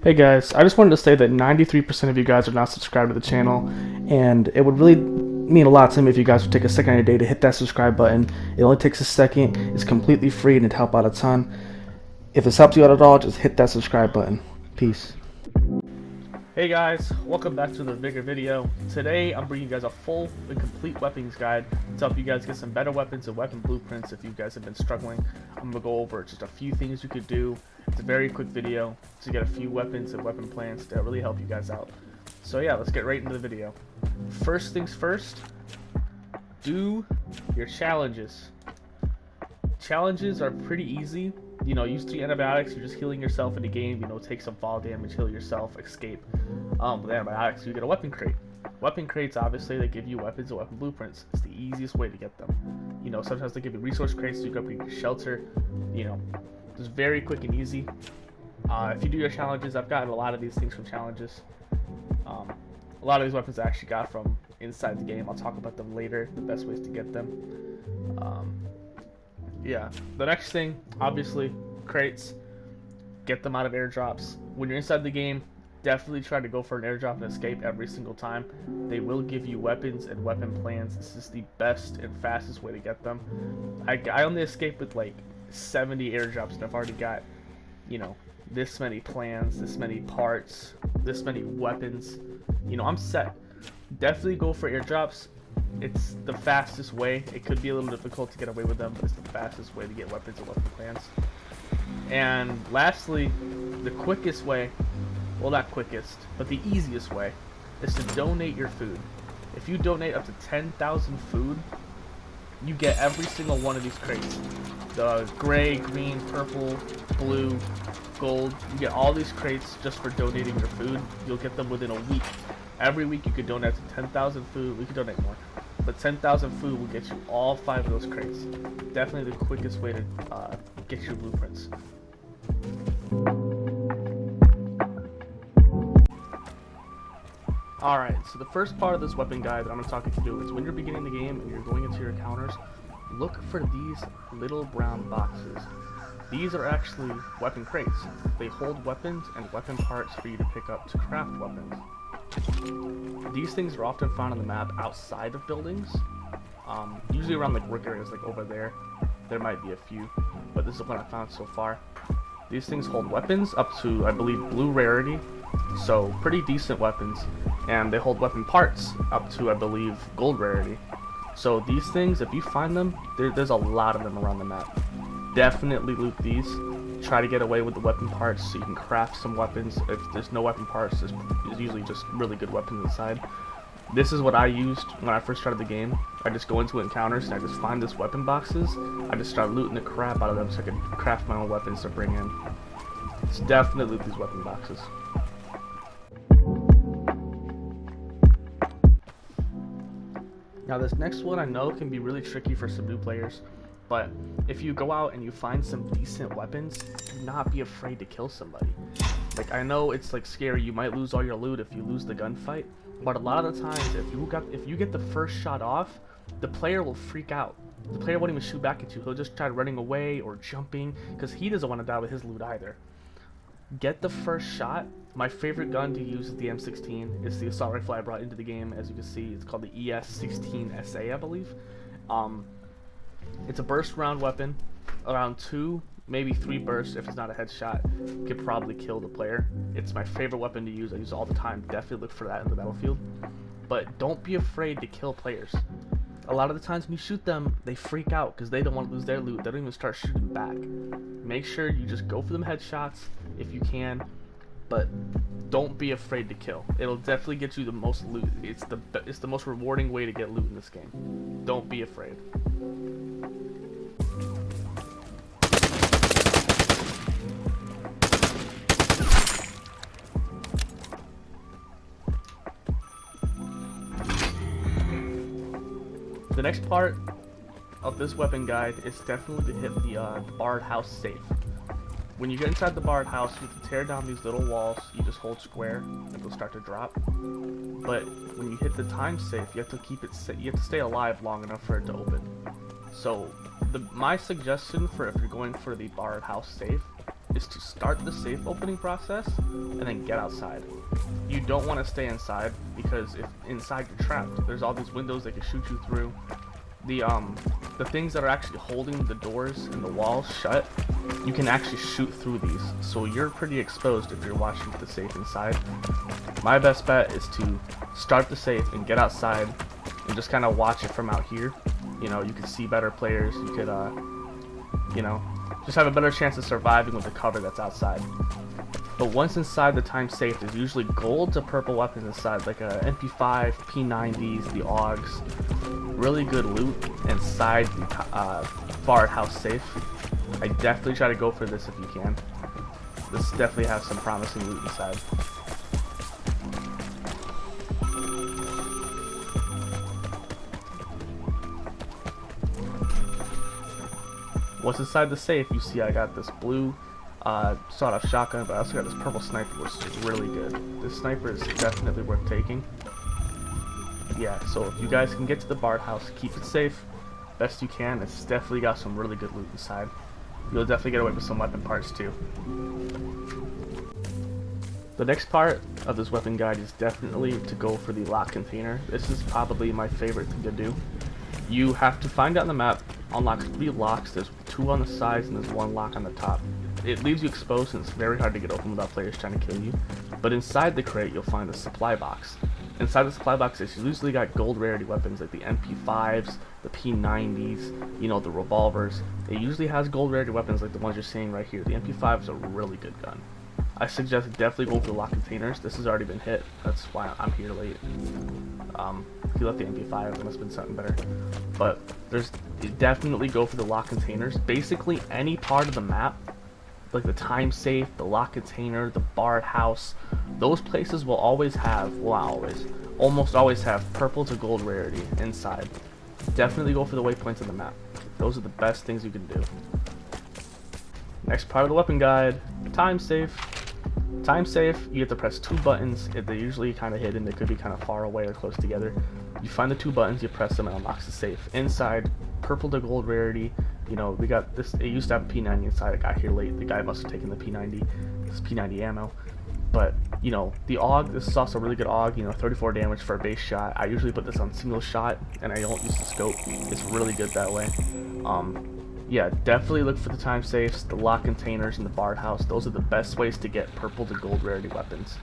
Hey guys, I just wanted to say that 93% of you guys are not subscribed to the channel, and it would really mean a lot to me if you guys would take a second of your day to hit that subscribe button. It only takes a second, it's completely free, and it'd help out a ton. If this helps you out at all, just hit that subscribe button. Peace. Hey guys, welcome back to the VIGOR video. Today I'm bringing you guys a full and complete weapons guide to help you guys get some better weapons and weapon blueprints if you guys have been struggling. I'm going to go over just a few things you could do. It's a very quick video to get a few weapons and weapon plans that really help you guys out. So yeah, let's get right into the video. First things first, do your challenges. Challenges are pretty easy. You know, use 3 antibiotics, you're just healing yourself in the game, you know, take some fall damage, heal yourself, escape. With antibiotics, you get a weapon crate. Weapon crates, obviously, they give you weapons and weapon blueprints. It's the easiest way to get them. You know, sometimes they give you resource crates so you can upgrade your shelter. You know, it's very quick and easy. If you do your challenges, I've gotten a lot of these things from challenges. A lot of these weapons I actually got from inside the game. I'll talk about them later, the best ways to get them. Yeah, the next thing, obviously, crates. Get them out of airdrops. When you're inside the game, definitely try to go for an airdrop and escape every single time. They will give you weapons and weapon plans. This is the best and fastest way to get them. I only escaped with like 70 airdrops, and I've already got, you know, this many plans, this many parts, this many weapons. You know, I'm set. Definitely go for airdrops. It's the fastest way. It could be a little difficult to get away with them, but it's the fastest way to get weapons and weapon plans. And lastly, the quickest way, well, not quickest, but the easiest way, is to donate your food. If you donate up to 10,000 food, you get every single one of these crates. The gray, green, purple, blue, gold. You get all these crates just for donating your food. You'll get them within a week. Every week you could donate to 10,000 food. We could donate more. But 10,000 food will get you all 5 of those crates. Definitely the quickest way to get your blueprints. Alright, so the first part of this weapon guide that I'm going to talk you through is when you're beginning the game and you're going into your encounters, look for these little brown boxes. These are actually weapon crates. They hold weapons and weapon parts for you to pick up to craft weapons. These things are often found on the map outside of buildings, usually around like work areas, like over there. There might be a few, but this is what I found so far. These things hold weapons up to, I believe, blue rarity, so pretty decent weapons, and they hold weapon parts up to, I believe, gold rarity. So these things, if you find them, there's a lot of them around the map. Definitely loot these. Try to get away with the weapon parts so you can craft some weapons. If there's no weapon parts, there's usually just really good weapons inside. This is what I used when I first started the game. I just go into encounters and I just find these weapon boxes. I just start looting the crap out of them so I can craft my own weapons to bring in. It's definitely loot these weapon boxes. Now this next one I know can be really tricky for some new players. But if you go out and you find some decent weapons, do not be afraid to kill somebody. Like, I know it's like scary, you might lose all your loot if you lose the gunfight, but a lot of the times if you get the first shot off, the player will freak out. The player won't even shoot back at you. He'll just try running away or jumping because he doesn't want to die with his loot either. Get the first shot. My favorite gun to use is the M16. It's the assault rifle I brought into the game. As you can see, it's called the ES16SA, I believe. It's a burst round weapon. Around 2, maybe 3 bursts, if it's not a headshot, could probably kill the player. It's my favorite weapon to use. I use it all the time. Definitely look for that in the battlefield. But don't be afraid to kill players. A lot of the times when you shoot them, they freak out because they don't want to lose their loot. They don't even start shooting back. Make sure you just go for them headshots if you can, but don't be afraid to kill. It'll definitely get you the most loot. It's the most rewarding way to get loot in this game. Don't be afraid. The next part of this weapon guide is definitely to hit the barred house safe. When you get inside the barred house, you have to tear down these little walls. You just hold square, and they'll start to drop. But when you hit the time safe, you have to keep it. You have to stay alive long enough for it to open. So, my suggestion for if you're going for the barred house safe is to start the safe opening process and then get outside. You don't want to stay inside, because if inside you're trapped, there's all these windows that can shoot you through. The things that are actually holding the doors and the walls shut, you can actually shoot through these, so you're pretty exposed if you're watching the safe inside. My best bet is to start the safe and get outside and just kind of watch it from out here. You know, you can see better players, you could you know, just have a better chance of surviving with the cover that's outside. But once inside the time safe, there's usually gold to purple weapons inside, like a MP5, P90s, the AUGs. Really good loot inside the barred house safe. I definitely try to go for this if you can. This definitely has some promising loot inside. Once inside the safe, you see I got this blue sawed-off shotgun, but I also got this purple sniper, which is really good. This sniper is definitely worth taking. Yeah, so if you guys can get to the barred house, keep it safe best you can. It's definitely got some really good loot inside. You'll definitely get away with some weapon parts too. The next part of this weapon guide is definitely to go for the lock container. This is probably my favorite thing to do. You have to find out on the map, unlock 3 locks. There's 2 on the sides and there's 1 lock on the top. It leaves you exposed and it's very hard to get open without players trying to kill you. But inside the crate you'll find a supply box. Inside the supply box it's usually got gold rarity weapons like the MP5s, the P90s, you know, the revolvers. It usually has gold rarity weapons like the ones you're seeing right here. The MP5 is a really good gun. I suggest definitely go for the lock containers. This has already been hit. That's why I'm here late. If you left the MP5, there must have been something better. But definitely go for the lock containers. Basically any part of the map, like the time safe, the lock container, the barred house, those places will always have, well, not always, almost always have purple to gold rarity inside. Definitely go for the waypoints on the map. Those are the best things you can do. Next part of the weapon guide, time safe. Time safe, you have to press 2 buttons. They're usually kind of hidden. They could be kind of far away or close together. You find the 2 buttons, you press them, and it unlocks the safe. Inside, purple to gold rarity. You know, we got this. It used to have a P90 inside. It got here late. The guy must have taken the P90. This P90 ammo. But you know, the AUG. This is also a really good AUG. You know, 34 damage for a base shot. I usually put this on single shot, and I don't use the scope. It's really good that way. Yeah, definitely look for the time safes, the lock containers, and the barred house. Those are the best ways to get purple to gold rarity weapons.